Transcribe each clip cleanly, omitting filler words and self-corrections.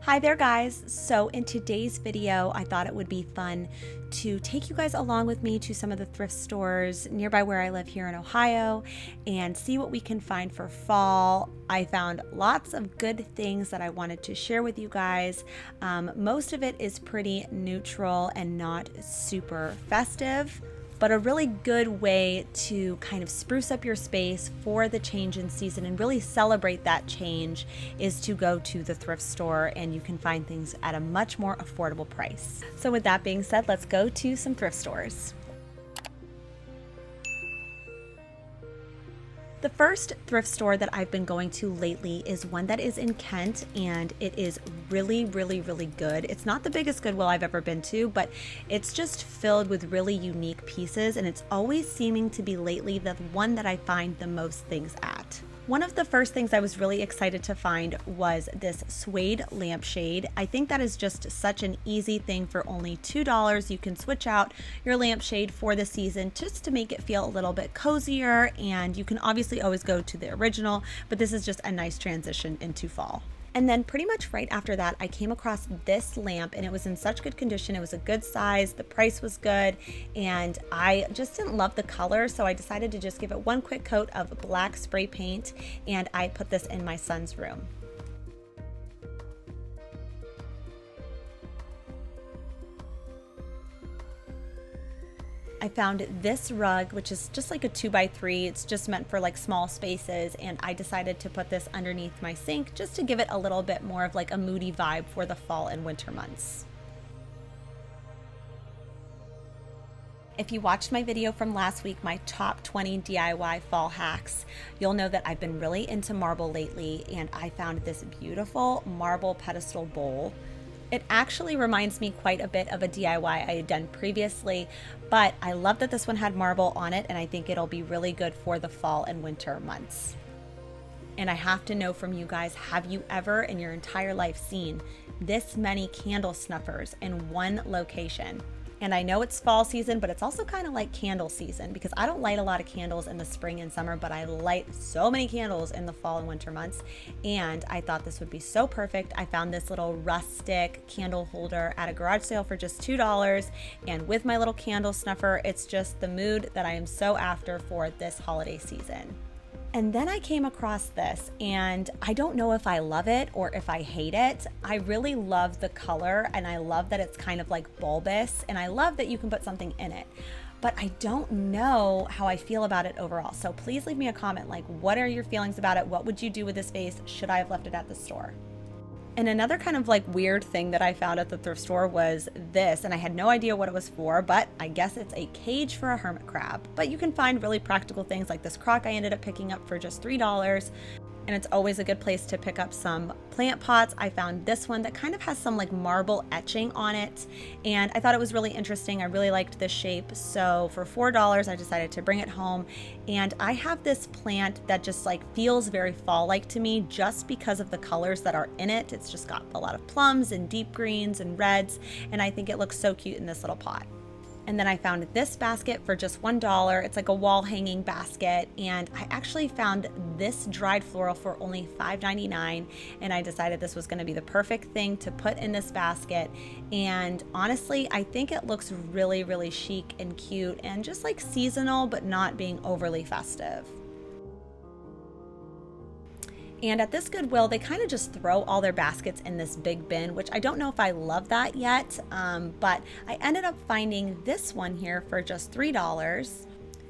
Hi there guys. So in today's video, I thought it would be fun to take you guys along with me to some of the thrift stores nearby where I live here in Ohio and see what we can find for fall. I found lots of good things that I wanted to share with you guys. Most of it is pretty neutral and not super festive, but a really good way to kind of spruce up your space for the change in season and really celebrate that change is to go to the thrift store, and you can find things at a much more affordable price. So with that being said, let's go to some thrift stores. The first thrift store that I've been going to lately is one that is in Kent, and it is really good. It's not the biggest Goodwill I've ever been to, but it's just filled with really unique pieces, and it's always seeming to be lately the one that I find the most things at. One of the first things I was really excited to find was this suede lampshade. I think that is just such an easy thing for only $2. You can switch out your lampshade for the season just to make it feel a little bit cozier, and you can obviously always go to the original, but this is just a nice transition into fall. And then pretty much right after that, I came across this lamp, and it was in such good condition. It was a good size, the price was good, and I just didn't love the color, so I decided to just give it one quick coat of black spray paint, and I put this in my son's room. I found this rug, which is just like a 2x3. It's just meant for like small spaces, and I decided to put this underneath my sink just to give it a little bit more of like a moody vibe for the fall and winter months. If you watched my video from last week, my top 20 DIY fall hacks, you'll know that I've been really into marble lately, and I found this beautiful marble pedestal bowl. It actually reminds me quite a bit of a DIY I had done previously, but I love that this one had marble on it, and I think it'll be really good for the fall and winter months. And I have to know from you guys, have you ever in your entire life seen this many candle snuffers in one location? And I know it's fall season, but it's also kind of like candle season, because I don't light a lot of candles in the spring and summer, but I light so many candles in the fall and winter months. And I thought this would be so perfect. I found this little rustic candle holder at a garage sale for just $2. And with my little candle snuffer, it's just the mood that I am so after for this holiday season. And then I came across this, and I don't know if I love it or if I hate it. I really love the color, and I love that it's kind of like bulbous, and I love that you can put something in it. But I don't know how I feel about it overall. So please leave me a comment, like, what are your feelings about it? What would you do with this vase? Should I have left it at the store? And another kind of like weird thing that I found at the thrift store was this, and I had no idea what it was for, but I guess it's a cage for a hermit crab. But you can find really practical things like this crock I ended up picking up for just $3. And it's always a good place to pick up some plant pots. I found this one that kind of has some like marble etching on it, and I thought it was really interesting. I really liked this shape, so for $4 I decided to bring it home. And I have this plant that just like feels very fall-like to me just because of the colors that are in it. It's just got a lot of plums and deep greens and reds, and I think it looks so cute in this little pot. And then I found this basket for just $1. It's like a wall hanging basket. And I actually found this dried floral for only $5.99. And I decided this was going to be the perfect thing to put in this basket. And honestly, I think it looks really chic and cute and just like seasonal, but not being overly festive. And at this Goodwill, they kind of just throw all their baskets in this big bin, which I don't know if I love that yet, but I ended up finding this one here for just $3.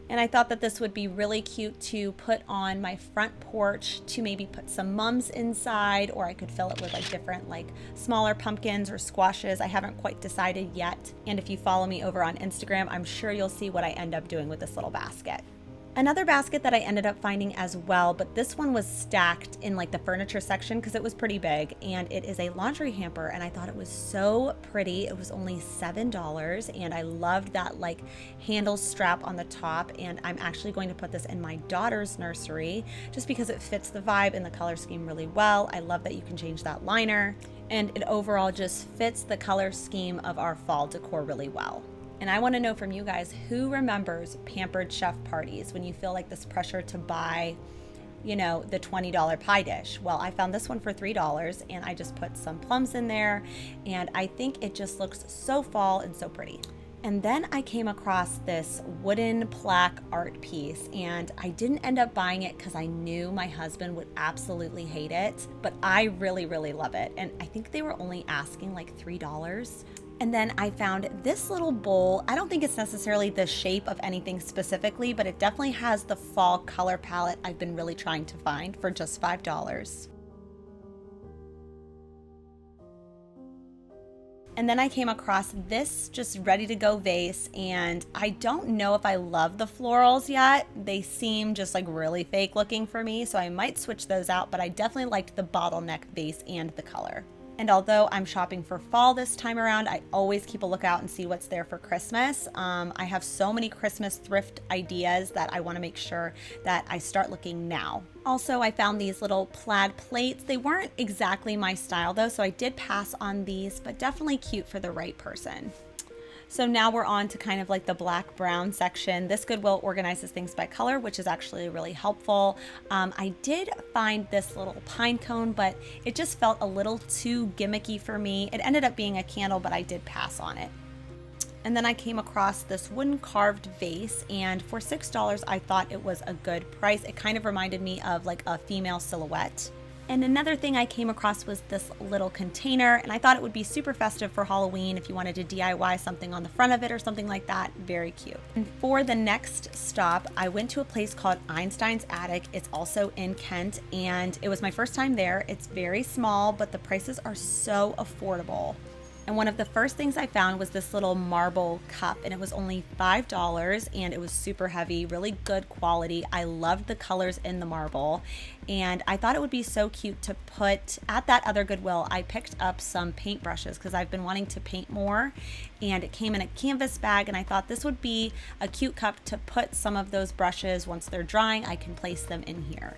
And I thought that this would be really cute to put on my front porch to maybe put some mums inside, or I could fill it with like different like smaller pumpkins or squashes. I haven't quite decided yet. And if you follow me over on Instagram, I'm sure you'll see what I end up doing with this little basket. Another basket that I ended up finding as well, but this one was stacked in like the furniture section because it was pretty big, and it is a laundry hamper, and I thought it was so pretty. It was only $7, and I loved that like handle strap on the top, and I'm actually going to put this in my daughter's nursery just because it fits the vibe and the color scheme really well. I love that you can change that liner, and it overall just fits the color scheme of our fall decor really well. And I want to know from you guys, who remembers pampered chef parties when you feel like this pressure to buy the $20 pie dish. Well, I found this one for $3 and I just put some plums in there, and I think it just looks so fall and so pretty. And then I came across this wooden plaque art piece, and I didn't end up buying it because I knew my husband would absolutely hate it, but I really, really love it. And I think they were only asking like $3. And then I found this little bowl. I don't think it's necessarily the shape of anything specifically, but it definitely has the fall color palette I've been really trying to find, for just $5. And then I came across this just ready to go vase, and I don't know if I love the florals yet. They seem just like really fake looking for me, so I might switch those out, but I definitely liked the bottleneck vase and the color. And although I'm shopping for fall this time around, I always keep a lookout and see what's there for Christmas. I have so many Christmas thrift ideas that I want to make sure that I start looking now. Also, I found these little plaid plates. They weren't exactly my style though, so I did pass on these, but definitely cute for the right person. So now we're on to kind of like the black brown section. This Goodwill organizes things by color, which is actually really helpful. I did find this little pine cone, but it just felt a little too gimmicky for me. It ended up being a candle, but I did pass on it. And then I came across this wooden carved vase, and for $6, I thought it was a good price. It kind of reminded me of like a female silhouette. And another thing I came across was this little container, and I thought it would be super festive for Halloween if you wanted to DIY something on the front of it or something like that. Very cute. And for the next stop, I went to a place called Einstein's Attic. It's also in Kent, and it was my first time there. It's very small, but the prices are so affordable. And one of the first things I found was this little marble cup, and it was only $5, and it was super heavy, really good quality. I loved the colors in the marble, and I thought it would be so cute to put at that other Goodwill. I picked up some paintbrushes because I've been wanting to paint more, and it came in a canvas bag, and I thought this would be a cute cup to put some of those brushes. Once they're drying, I can place them in here.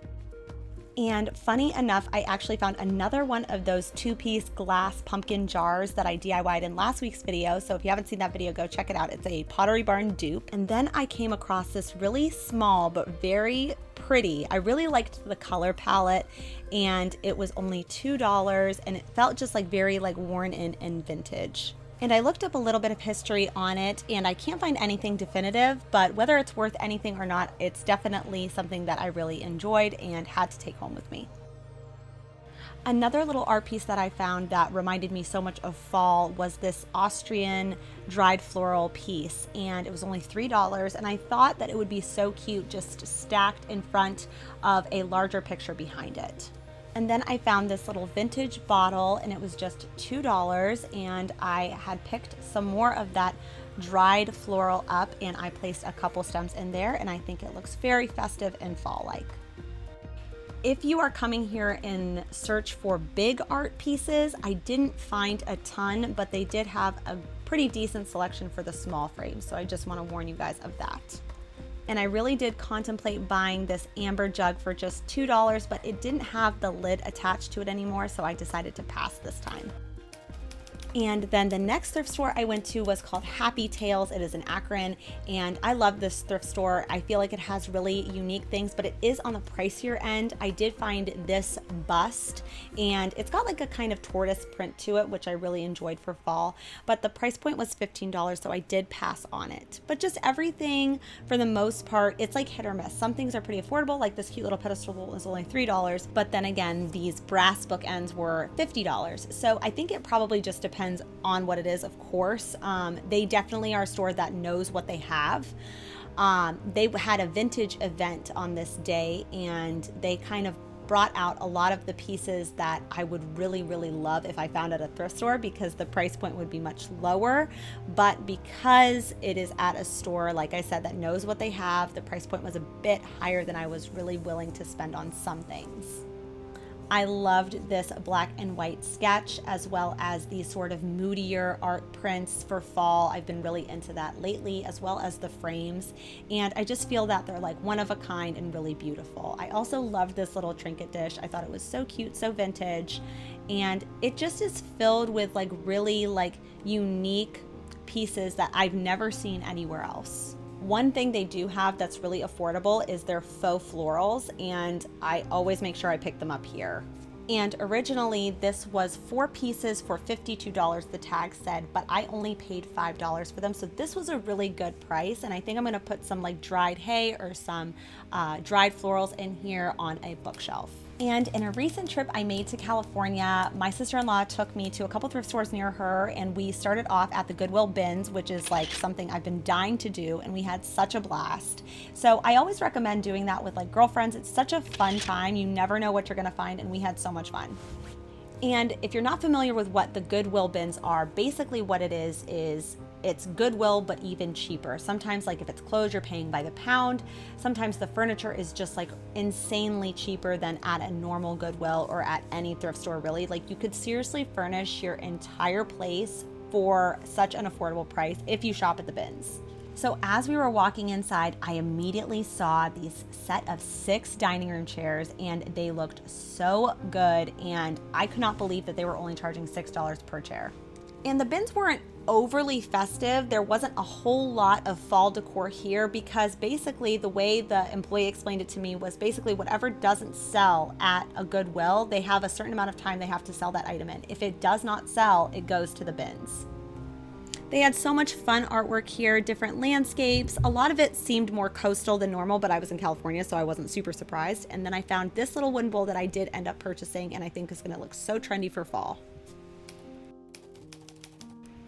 And funny enough, I actually found another one of those two-piece glass pumpkin jars that I DIY'd in last week's video. So if you haven't seen that video, go check it out. It's a Pottery Barn dupe. And then I came across this really small but very pretty. I really liked the color palette, and it was only $2, and it felt just like very like worn in and vintage. And I looked up a little bit of history on it, and I can't find anything definitive, but whether it's worth anything or not, it's definitely something that I really enjoyed and had to take home with me. Another little art piece that I found that reminded me so much of fall was this Austrian dried floral piece, and it was only $3, and I thought that it would be so cute just stacked in front of a larger picture behind it. And then I found this little vintage bottle, and it was just $2, and I had picked some more of that dried floral up, and I placed a couple stems in there, and I think it looks very festive and fall-like. If you are coming here in search for big art pieces, I didn't find a ton, but they did have a pretty decent selection for the small frames, so I just want to warn you guys of that. And I really did contemplate buying this amber jug for just $2, but it didn't have the lid attached to it anymore, so I decided to pass this time. And then the next thrift store I went to was called Happy Tales. It is in Akron, and I love this thrift store. I feel like it has really unique things, but it is on the pricier end. I did find this bust, and it's got like a kind of tortoise print to it, which I really enjoyed for fall, but the price point was $15, so I did pass on it. But just everything, for the most part, it's like hit or miss. Some things are pretty affordable, like this cute little pedestal was only $3, but then again, these brass bookends were $50. So I think it probably just depends on what it is, of course. They definitely are a store that knows what they have. They had a vintage event on this day, and they kind of brought out a lot of the pieces that I would really, really love if I found at a thrift store, because the price point would be much lower. But because it is at a store, like I said, that knows what they have, the price point was a bit higher than I was really willing to spend on some things. I loved this black and white sketch, as well as these sort of moodier art prints for fall. I've been really into that lately, as well as the frames. And I just feel that they're like one of a kind and really beautiful. I also loved this little trinket dish. I thought it was so cute, so vintage. And it just is filled with like really like unique pieces that I've never seen anywhere else. One thing they do have that's really affordable is their faux florals, and I always make sure I pick them up here. And originally this was 4 pieces for $52, the tag said, but I only paid $5 for them. So this was a really good price. And I think I'm gonna put some like dried hay or some dried florals in here on a bookshelf. And in a recent trip I made to California, my sister-in-law took me to a couple thrift stores near her, and we started off at the Goodwill bins, which is like something I've been dying to do, and we had such a blast. So I always recommend doing that with like girlfriends. It's such a fun time. You never know what you're gonna find, and we had so much fun. And if you're not familiar with what the Goodwill bins are, basically what it is it's Goodwill, but even cheaper. Sometimes, like if it's clothes, you're paying by the pound. Sometimes the furniture is just like insanely cheaper than at a normal Goodwill or at any thrift store, really. Like you could seriously furnish your entire place for such an affordable price if you shop at the bins. So as we were walking inside, I immediately saw these set of 6 dining room chairs, and they looked so good, and I could not believe that they were only charging $6 per chair. And the bins weren't overly festive. There wasn't a whole lot of fall decor here, because basically the way the employee explained it to me was basically whatever doesn't sell at a Goodwill, they have a certain amount of time they have to sell that item in. If it does not sell, it goes to the bins. They had so much fun artwork here, different landscapes. A lot of it seemed more coastal than normal, but I was in California, so I wasn't super surprised. And then I found this little wooden bowl that I did end up purchasing, and I think is gonna look so trendy for fall.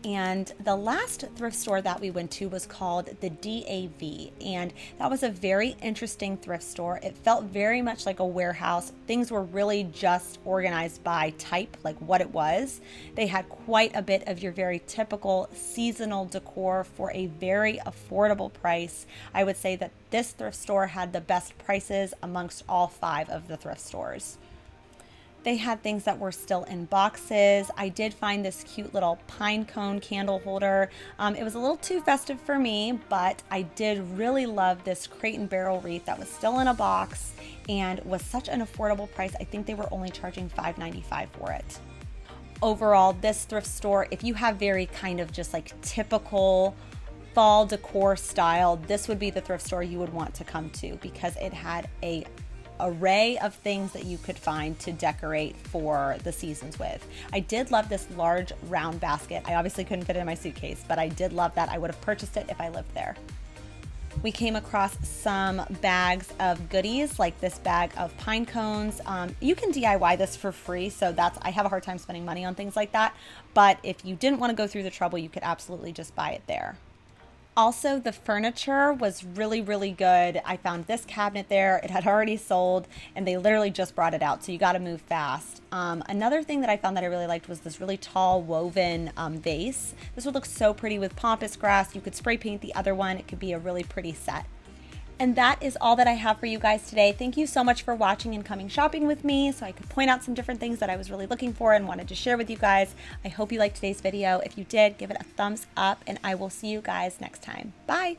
And the last thrift store that we went to was called the DAV, and that was a very interesting thrift store. It felt very much like a warehouse. Things were really just organized by type, like what it was. They had quite a bit of your very typical seasonal decor for a very affordable price. I would say that this thrift store had the best prices amongst all 5 of the thrift stores. They had things that were still in boxes. I did find this cute little pine cone candle holder. It was a little too festive for me, but I did really love this crate and barrel wreath that was still in a box and was such an affordable price. I think they were only charging $5.95 for it. Overall, this thrift store, if you have very kind of just like typical fall decor style, this would be the thrift store you would want to come to, because it had a array of things that you could find to decorate for the seasons with. I did love this large round basket. I obviously couldn't fit it in my suitcase, but I did love that. I would have purchased it if I lived there. We came across some bags of goodies, like this bag of pine cones. You can DIY this for free, so I have a hard time spending money on things like that. But if you didn't want to go through the trouble, you could absolutely just buy it there. Also, the furniture was really, really good. I found this cabinet there. It had already sold, and they literally just brought it out, so you got to move fast. Another thing that I found that I really liked was this really tall woven vase. This would look so pretty with pampas grass. You could spray paint the other one. It could be a really pretty set. And that is all that I have for you guys today. Thank you so much for watching and coming shopping with me so I could point out some different things that I was really looking for and wanted to share with you guys. I hope you liked today's video. If you did, give it a thumbs up, and I will see you guys next time. Bye.